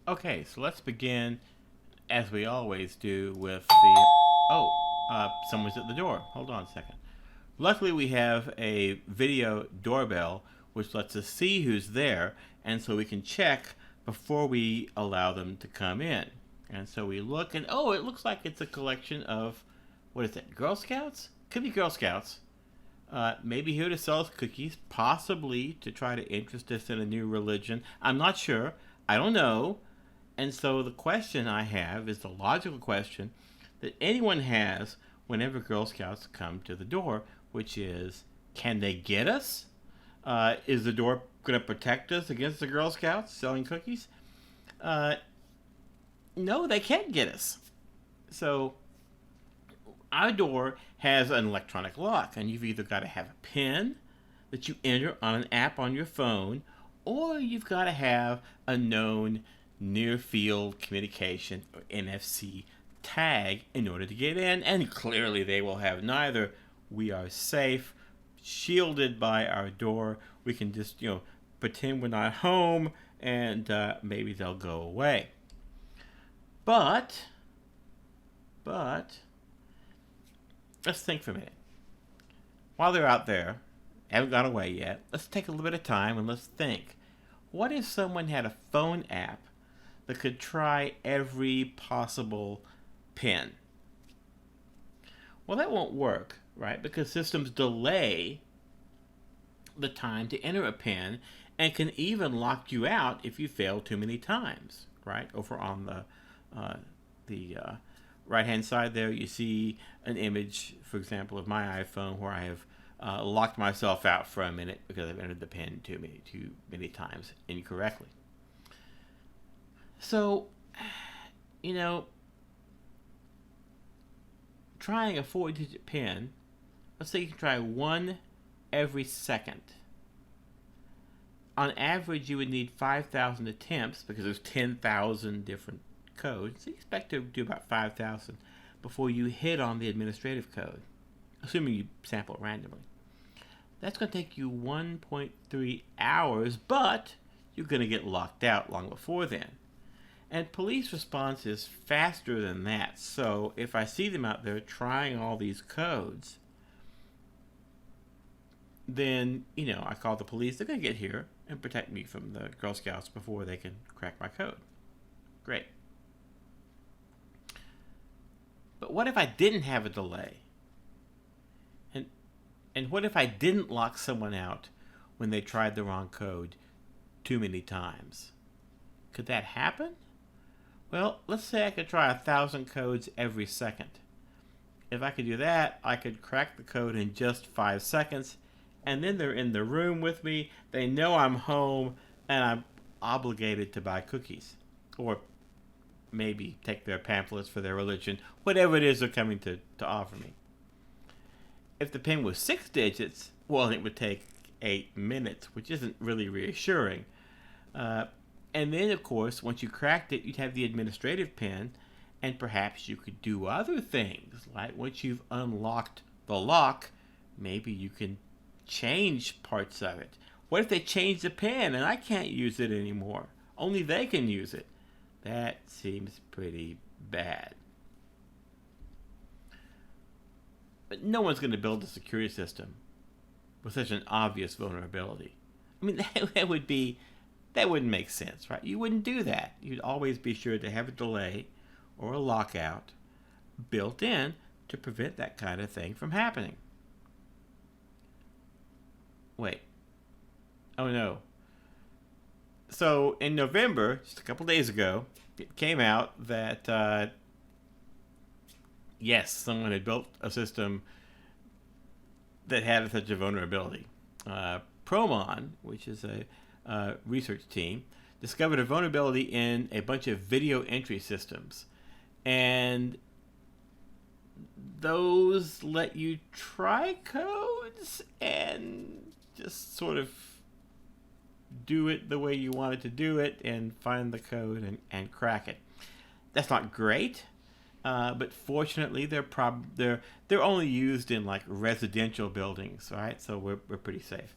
Okay, so let's begin, as we always do, with the. Oh, someone's at the door. Hold on a second. Luckily, we have a video doorbell which lets us see who's there, and so we can check before we allow them to come in. And so we look, and oh, it looks like it's a collection of, what is it, Girl Scouts? Could be Girl Scouts. Maybe here to sell us cookies, possibly to try to interest us in a new religion. I'm not sure. I don't know. And so the question I have is the logical question that anyone has whenever Girl Scouts come to the door, which is, can they get us? Is the door going to protect us against the Girl Scouts selling cookies? Uh, no, they can't get us. So our door has an electronic lock, and you've either got to have a PIN that you enter on an app on your phone, or you've got to have a known near field communication or NFC tag in order to get in, and clearly they will have neither. We are safe, shielded by our door. We can just, pretend we're not home, and maybe they'll go away. But, let's think for a minute. While they're out there, haven't gone away yet, let's take a little bit of time and let's think. What if someone had a phone app that could try every possible pin? Well, that won't work, right? Because systems delay the time to enter a pin and can even lock you out if you fail too many times, right? Over on the right-hand side there, you see an image, for example, of my iPhone where I have locked myself out for a minute because I've entered the pin too many times incorrectly. So, trying a 4-digit pin, let's say you can try one every second. On average, you would need 5,000 attempts because there's 10,000 different codes. So you expect to do about 5,000 before you hit on the administrative code, assuming you sample randomly. That's going to take you 1.3 hours, but you're going to get locked out long before then. And police response is faster than that. So if I see them out there trying all these codes, then, I call the police. They're going to get here and protect me from the Girl Scouts before they can crack my code. Great. But what if I didn't have a delay? And what if I didn't lock someone out when they tried the wrong code too many times? Could that happen? Well, let's say I could try 1,000 codes every second. If I could do that, I could crack the code in just 5 seconds, and then they're in the room with me, they know I'm home, and I'm obligated to buy cookies. Or maybe take their pamphlets for their religion, whatever it is they're coming to offer me. If the pin was 6 digits, well, it would take 8 minutes, which isn't really reassuring. And then, of course, once you cracked it, you'd have the administrative pin, and perhaps you could do other things. Like once you've unlocked the lock, maybe you can change parts of it. What if they change the pin and I can't use it anymore? Only they can use it. That seems pretty bad. But no one's going to build a security system with such an obvious vulnerability. I mean, that wouldn't make sense, right? You wouldn't do that. You'd always be sure to have a delay or a lockout built in to prevent that kind of thing from happening. Wait. Oh no. So in November, just a couple days ago, it came out that yes, someone had built a system that had such a vulnerability. Promon, which is a research team, discovered a vulnerability in a bunch of video entry systems. And those let you try codes and just sort of do it the way you wanted to do it and find the code and crack it. That's not great. But fortunately, they're only used in like residential buildings, right? So we're pretty safe.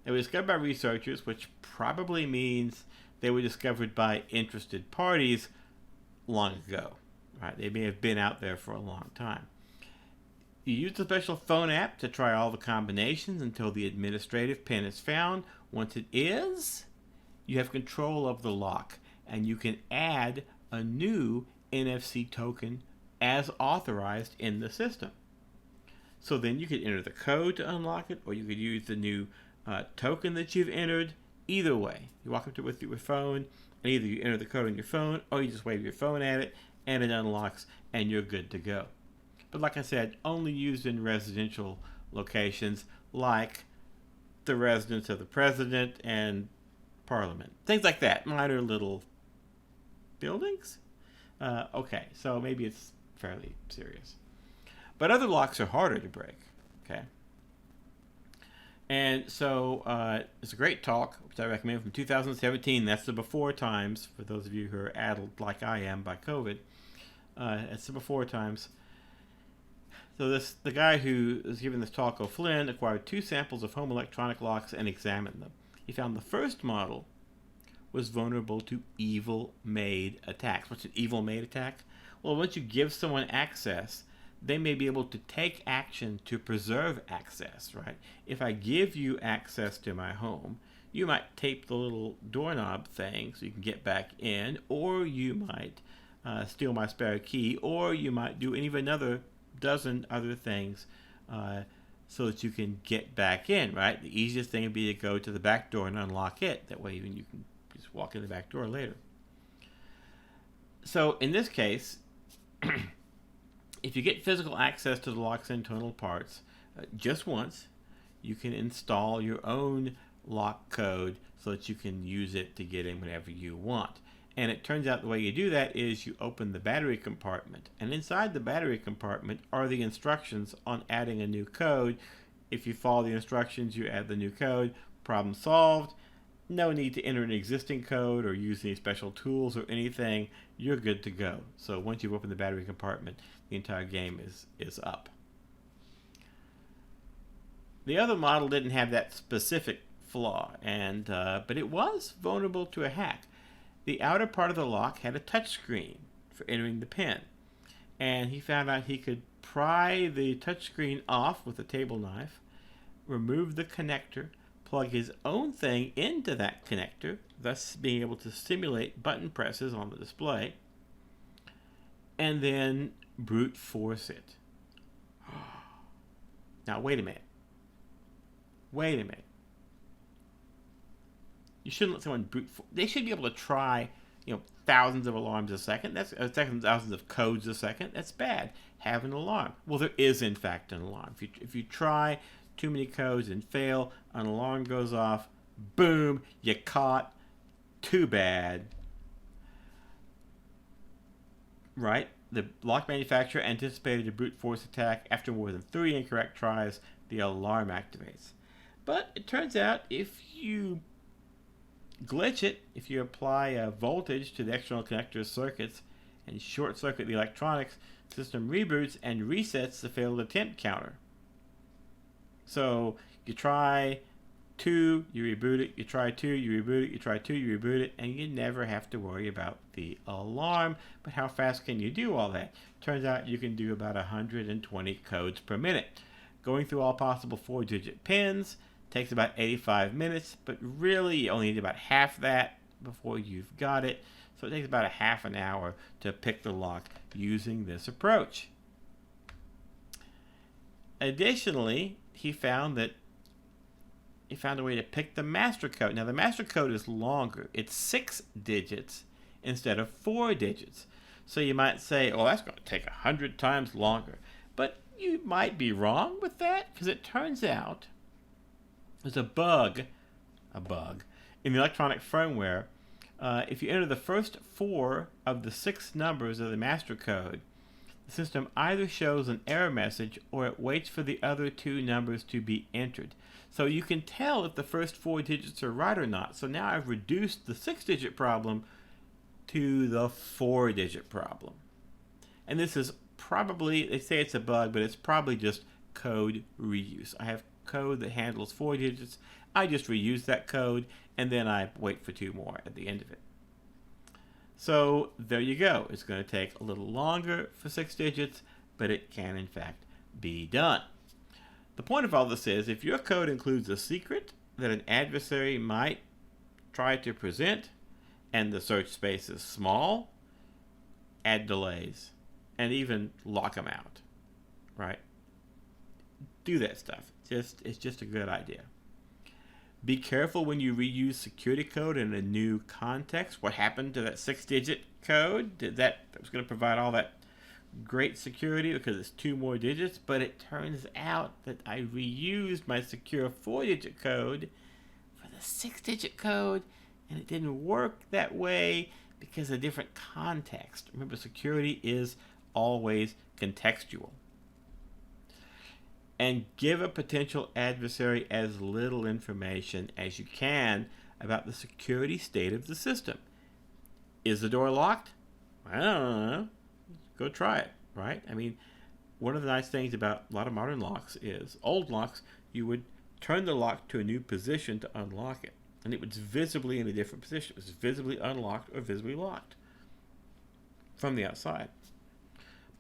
It was discovered by researchers, which probably means they were discovered by interested parties long ago. Right? They may have been out there for a long time. You use the special phone app to try all the combinations until the administrative pin is found. Once it is, you have control of the lock, and you can add a new NFC token as authorized in the system. So then you could enter the code to unlock it, or you could use the new token that you've entered. Either way, you walk up to it with your phone, and either you enter the code on your phone, or you just wave your phone at it, and it unlocks, and you're good to go. But like I said, only used in residential locations like the residence of the president and parliament. Things like that. Minor little buildings? Okay, so maybe it's fairly serious. But other locks are harder to break. Okay. And so it's a great talk, which I recommend, from 2017. That's the before times, for those of you who are addled like I am by COVID. It's the before times. So the guy who was giving this talk, O'Flynn, acquired 2 samples of home electronic locks and examined them. He found the first model was vulnerable to evil-made attacks. What's an evil-made attack? Well, once you give someone access, they may be able to take action to preserve access, right? If I give you access to my home, you might tape the little doorknob thing so you can get back in, or you might steal my spare key, or you might do any of another dozen other things so that you can get back in, right? The easiest thing would be to go to the back door and unlock it. That way even you can just walk in the back door later. So in this case, if you get physical access to the lock's internal parts just once, you can install your own lock code so that you can use it to get in whenever you want. And it turns out the way you do that is you open the battery compartment. And inside the battery compartment are the instructions on adding a new code. If you follow the instructions, you add the new code. Problem solved. No need to enter an existing code or use any special tools or anything. You're good to go. So once you've opened the battery compartment, the entire game is up. The other model didn't have that specific flaw, but it was vulnerable to a hack. The outer part of the lock had a touch screen for entering the pin, and he found out he could pry the touch screen off with a table knife, remove the connector, plug his own thing into that connector, thus being able to simulate button presses on the display, and then brute force it. Now wait a minute. You shouldn't let someone brute force. They should be able to try, thousands of alarms a second. That's thousands of codes a second. That's bad. Have an alarm. Well, there is in fact an alarm. If you try too many codes and fail, an alarm goes off. Boom, you caught. Too bad. Right? The lock manufacturer anticipated a brute force attack. After more than 3 incorrect tries, the alarm activates. But it turns out if you glitch it, if you apply a voltage to the external connector circuits and short circuit the electronics, the system reboots and resets the failed attempt counter. So you try 2, you reboot it, you try 2, you reboot it, you try 2, you reboot it, and you never have to worry about the alarm. But how fast can you do all that? Turns out you can do about 120 codes per minute. Going through all possible 4-digit pins takes about 85 minutes, but really you only need about half that before you've got it. So it takes about a half an hour to pick the lock using this approach. Additionally, he found a way to pick the master code. Now the master code is longer. It's 6 digits instead of 4 digits. So you might say, oh, that's going to take 100 times longer. But you might be wrong with that, because it turns out there's a bug in the electronic firmware. If you enter the first 4 of the 6 numbers of the master code, the system either shows an error message or it waits for the other 2 numbers to be entered. So you can tell if the first 4 digits are right or not. So now I've reduced the 6-digit problem to the 4-digit problem. And this is probably, they say it's a bug, but it's probably just code reuse. I have code that handles 4 digits. I just reuse that code, and then I wait for 2 more at the end of it. So there you go. It's going to take a little longer for 6 digits, but it can in fact be done. The point of all this is, if your code includes a secret that an adversary might try to present, and the search space is small, add delays, and even lock them out, right? Do that stuff. It's just a good idea. Be careful when you reuse security code in a new context. What happened to that 6-digit code? That was going to provide all that great security because it's 2 more digits, but it turns out that I reused my secure 4-digit code for the 6-digit code, and it didn't work that way because of a different context. Remember, security is always contextual. And give a potential adversary as little information as you can about the security state of the system. Is the door locked? I don't know. Go try it, right? I mean, one of the nice things about a lot of modern locks is, old locks, you would turn the lock to a new position to unlock it. And it was visibly in a different position. It was visibly unlocked or visibly locked from the outside.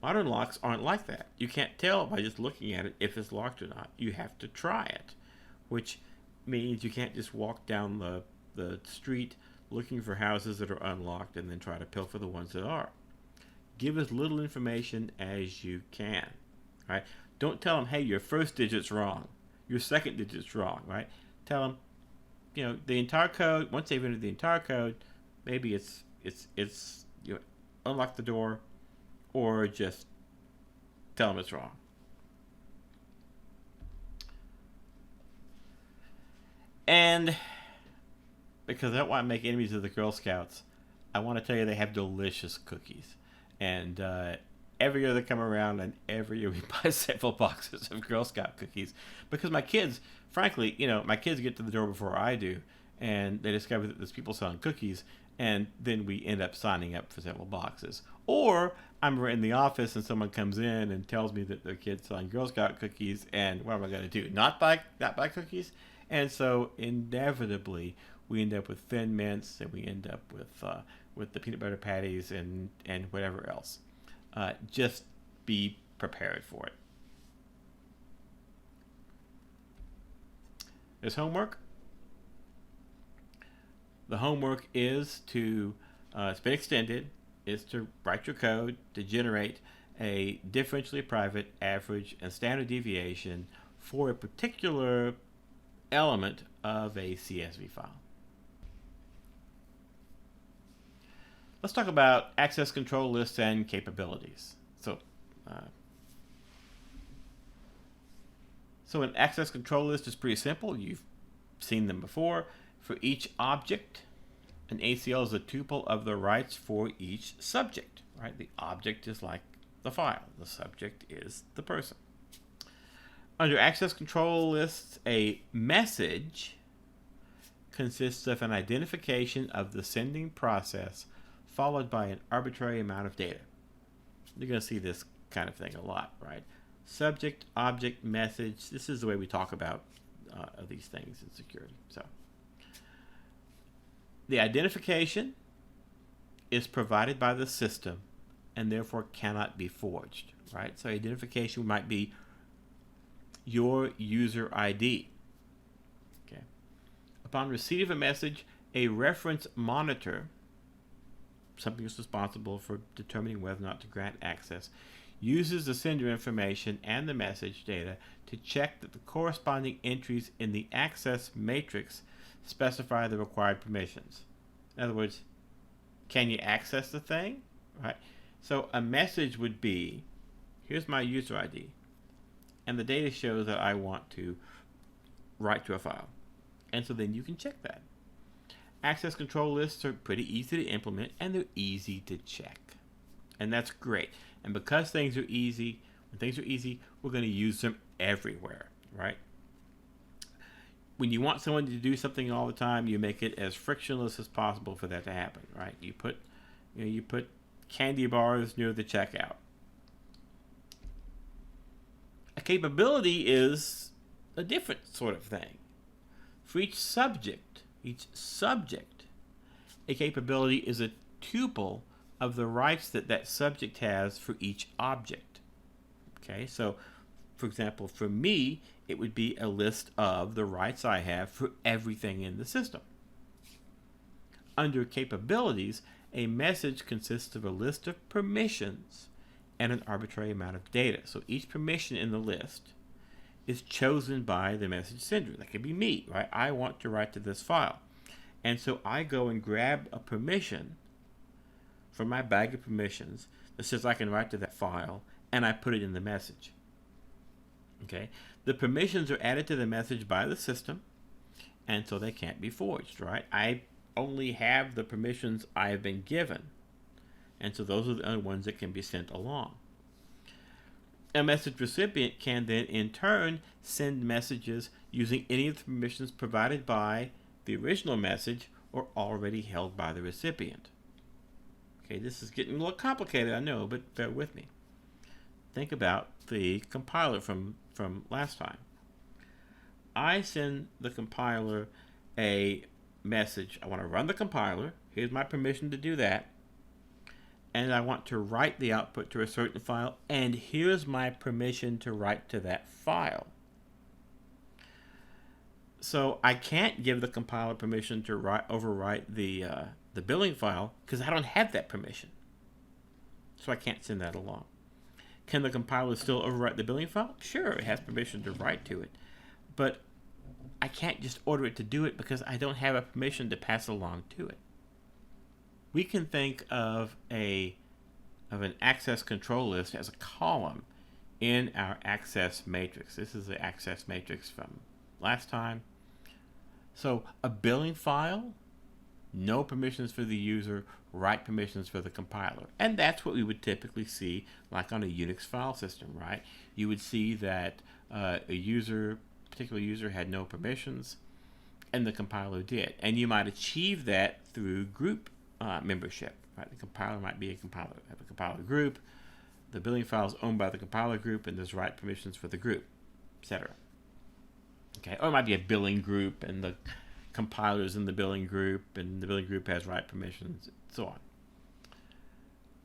Modern locks aren't like that. You can't tell by just looking at it if it's locked or not. You have to try it, which means you can't just walk down the street looking for houses that are unlocked and then try to pilfer the ones that are. Give as little information as you can, right? Don't tell them, hey, your first digit's wrong, your second digit's wrong, right? Tell them, the entire code. Once they've entered the entire code, maybe it's unlock the door, or just tell them it's wrong. And because I don't want to make enemies of the Girl Scouts, I want to tell you they have delicious cookies. And every year they come around, and every year we buy several boxes of Girl Scout cookies. Because my kids, frankly, my kids get to the door before I do, and they discover that there's people selling cookies, and then we end up signing up for several boxes. Or I'm in the office and someone comes in and tells me that their kid's selling Girl Scout cookies, and what am I going to do? Not buy cookies? And so inevitably we end up with Thin Mints, and we end up with the peanut butter patties and whatever else. Just be prepared for it. There's homework. The homework is to, it's been extended, is to write your code to generate a differentially private average and standard deviation for a particular element of a CSV file. Let's talk about access control lists and capabilities. So an access control list is pretty simple. You've seen them before. For each object, an ACL is a tuple of the rights for each subject, right? The object is like the file. The subject is the person. Under access control lists, a message consists of an identification of the sending process followed by an arbitrary amount of data. You're going to see this kind of thing a lot, right? Subject, object, message. This is the way we talk about these things in security. So the identification is provided by the system and therefore cannot be forged, right? So identification might be your user ID. Okay. Upon receipt of a message, a reference monitor, something that's responsible for determining whether or not to grant access, uses the sender information and the message data to check that the corresponding entries in the access matrix specify the required permissions. In other words, can you access the thing? Right? So a message would be, here's my user ID, and the data shows that I want to write to a file. And so then you can check that. Access control lists are pretty easy to implement, and they're easy to check. And that's great. And because things are easy, when things are easy, we're going to use them everywhere, right? When you want someone to do something all the time, you make it as frictionless as possible for that to happen, right? You put candy bars near the checkout. A capability is a different sort of thing. For each subject, a capability is a tuple of the rights that that subject has for each object. Okay, so for example, for me, it would be a list of the rights I have for everything in the system. Under capabilities, a message consists of a list of permissions and an arbitrary amount of data. So each permission in the list is chosen by the message sender. That could be me, right? I want to write to this file. And so I go and grab a permission from my bag of permissions that says I can write to that file, and I put it in the message. Okay? The permissions are added to the message by the system, and so they can't be forged, right? I only have the permissions I have been given, and so those are the only ones that can be sent along. A message recipient can then in turn send messages using any of the permissions provided by the original message or already held by the recipient. Okay, this is getting a little complicated, I know, but bear with me. Think about the compiler from last time. I send the compiler a message. I want to run the compiler. Here's my permission to do that. And I want to write the output to a certain file, and here's my permission to write to that file. So I can't give the compiler permission to overwrite the billing file because I don't have that permission. So I can't send that along. Can the compiler still overwrite the billing file? Sure, it has permission to write to it. But I can't just order it to do it because I don't have a permission to pass along to it. We can think of an access control list as a column in our access matrix. This is the access matrix from last time. So a billing file, no permissions for the user, write permissions for the compiler. And that's what we would typically see like on a Unix file system, right? You would see that a particular user had no permissions and the compiler did. And you might achieve that through group membership, right? The compiler might be have a compiler group, the billing file is owned by the compiler group, and there's write permissions for the group, etc. Okay, or it might be a billing group, and the compiler's in the billing group, and the billing group has write permissions, and so on.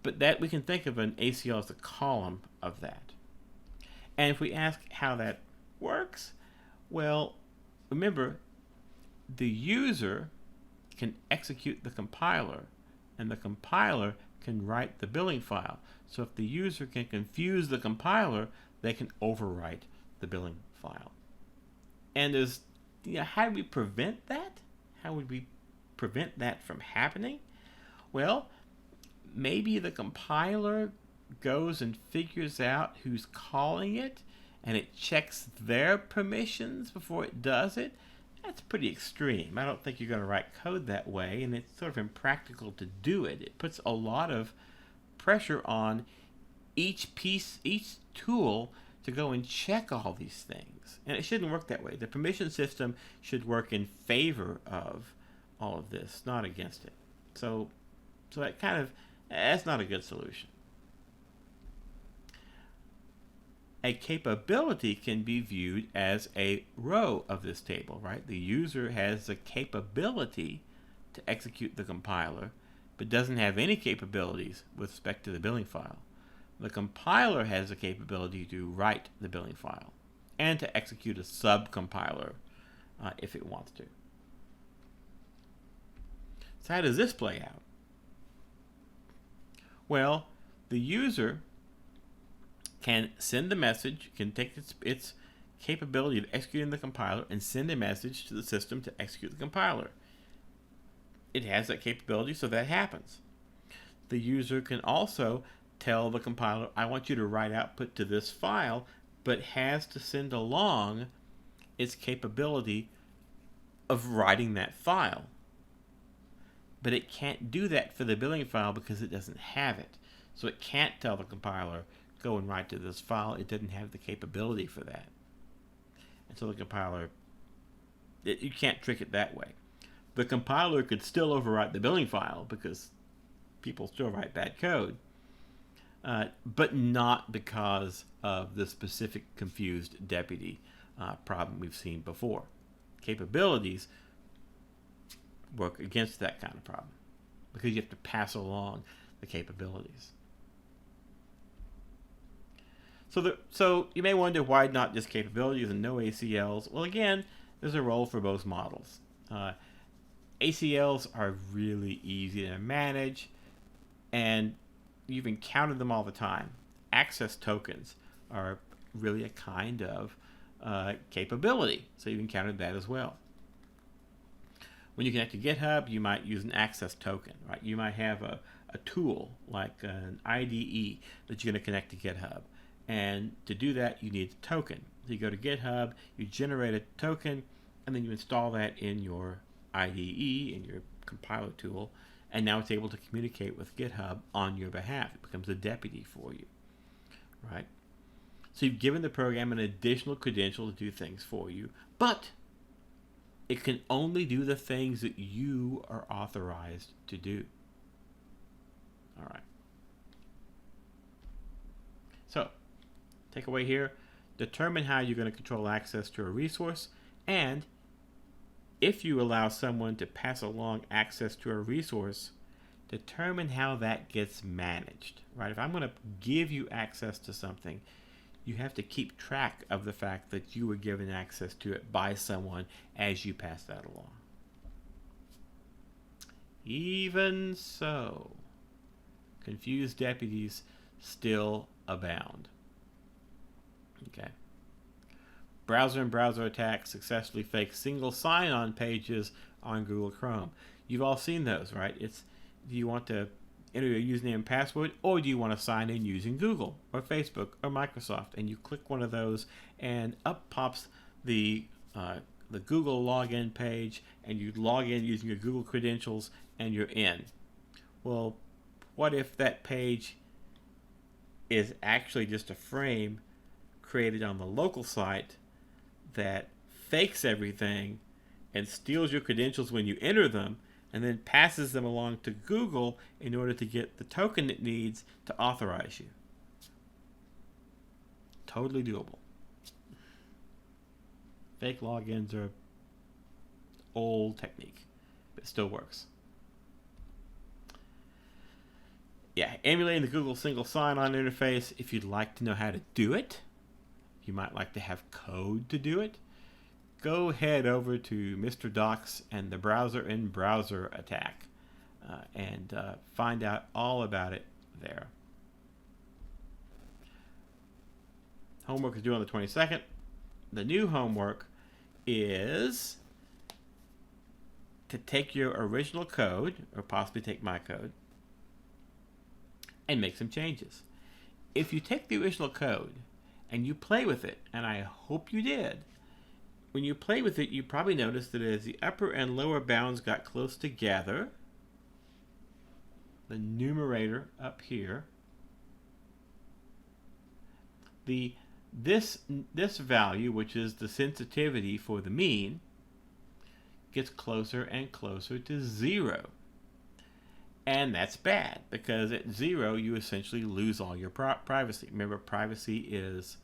But that we can think of an ACL as a column of that. And if we ask how that works, well, remember, the user can execute the compiler, and the compiler can write the billing file. So if the user can confuse the compiler, they can overwrite the billing file. And there's, how do we prevent that? How would we prevent that from happening? Well, maybe the compiler goes and figures out who's calling it, and it checks their permissions before it does it. That's pretty extreme. I don't think you're going to write code that way, and it's sort of impractical to do it. It puts a lot of pressure on each tool to go and check all these things. And it shouldn't work that way. The permission system should work in favor of all of this, not against it. So that's not a good solution. A capability can be viewed as a row of this table, right? The user has the capability to execute the compiler, but doesn't have any capabilities with respect to the billing file. The compiler has the capability to write the billing file and to execute a subcompiler if it wants to. So how does this play out? Well, the user can send a message, can take its capability of executing the compiler and send a message to the system to execute the compiler. It has that capability, so that happens. The user can also tell the compiler, I want you to write output to this file, but has to send along its capability of writing that file. But it can't do that for the billing file because it doesn't have it. So it can't tell the compiler, go and write to this file. It doesn't have the capability for that. And so the compiler, you can't trick it that way. The compiler could still overwrite the billing file because people still write bad code, but not because of the specific confused deputy problem we've seen before. Capabilities work against that kind of problem because you have to pass along the capabilities. So you may wonder why not just capabilities and no ACLs. Well, again, there's a role for both models. ACLs are really easy to manage, and you've encountered them all the time. Access tokens are really a kind of capability, so you've encountered that as well. When you connect to GitHub, you might use an access token, right? You might have a tool like an IDE that you're going to connect to GitHub. And to do that, you need a token. So you go to GitHub, you generate a token, and then you install that in your IDE, in your compiler tool, and now it's able to communicate with GitHub on your behalf. It becomes a deputy for you, right? So you've given the program an additional credential to do things for you, but it can only do the things that you are authorized to do. All right. So, takeaway here, determine how you're going to control access to a resource, and if you allow someone to pass along access to a resource, determine how that gets managed, right? If I'm going to give you access to something, you have to keep track of the fact that you were given access to it by someone as you pass that along. Even so, confused deputies still abound. Okay. Browser and browser attacks successfully fake single sign-on pages on Google Chrome. You've all seen those, right? It's, do you want to enter your username and password, or do you want to sign in using Google or Facebook or Microsoft? And you click one of those, and up pops the Google login page, and you log in using your Google credentials, and you're in. Well, what if that page is actually just a frame created on the local site that fakes everything and steals your credentials when you enter them, and then passes them along to Google in order to get the token it needs to authorize you? Totally doable. Fake logins are old technique, but it still works. Yeah, emulating the Google single sign-on interface. If you'd like to know how to do it, you might like to have code to do it, go head over to Mr. Docs and the browser in browser attack and find out all about it there. Homework is due on the 22nd. The new homework is to take your original code, or possibly take my code, and make some changes. If you take the original code and you play with it, and I hope you did, when you play with it, you probably noticed that as the upper and lower bounds got close together, the numerator up here, this value, which is the sensitivity for the mean, gets closer and closer to 0. And that's bad, because at 0, you essentially lose all your privacy. Remember, privacy is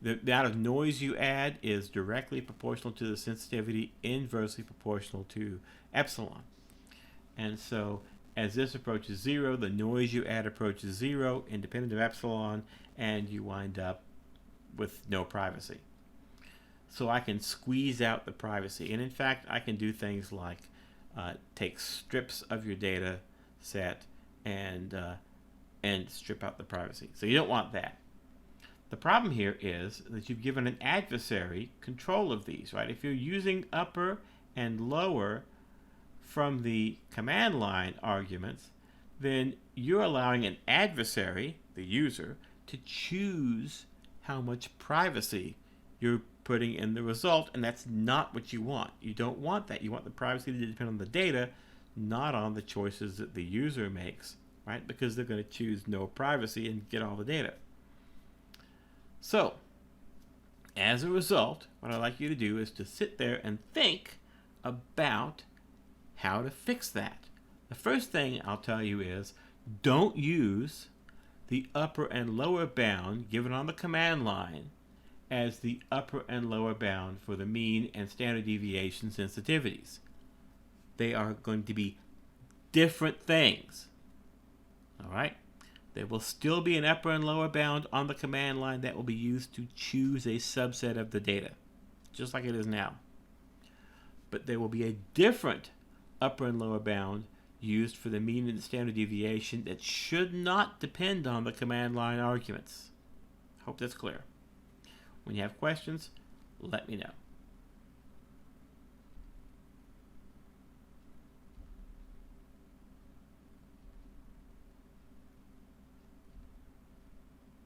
the amount of noise you add is directly proportional to the sensitivity, inversely proportional to epsilon. And so as this approaches 0, the noise you add approaches 0, independent of epsilon, and you wind up with no privacy. So I can squeeze out the privacy. And in fact, I can do things like take strips of your data set and strip out the privacy. So you don't want that. The problem here is that you've given an adversary control of these, right? If you're using upper and lower from the command line arguments, then you're allowing an adversary, the user, to choose how much privacy you're putting in the result, and that's not what you want. You don't want that. You want the privacy to depend on the data, not on the choices that the user makes, right? Because they're going to choose no privacy and get all the data. So, as a result, what I'd like you to do is to sit there and think about how to fix that. The first thing I'll tell you is, don't use the upper and lower bound given on the command line as the upper and lower bound for the mean and standard deviation sensitivities. They are going to be different things. All right? There will still be an upper and lower bound on the command line that will be used to choose a subset of the data, just like it is now. But there will be a different upper and lower bound used for the mean and the standard deviation that should not depend on the command line arguments. Hope that's clear. When you have questions, let me know.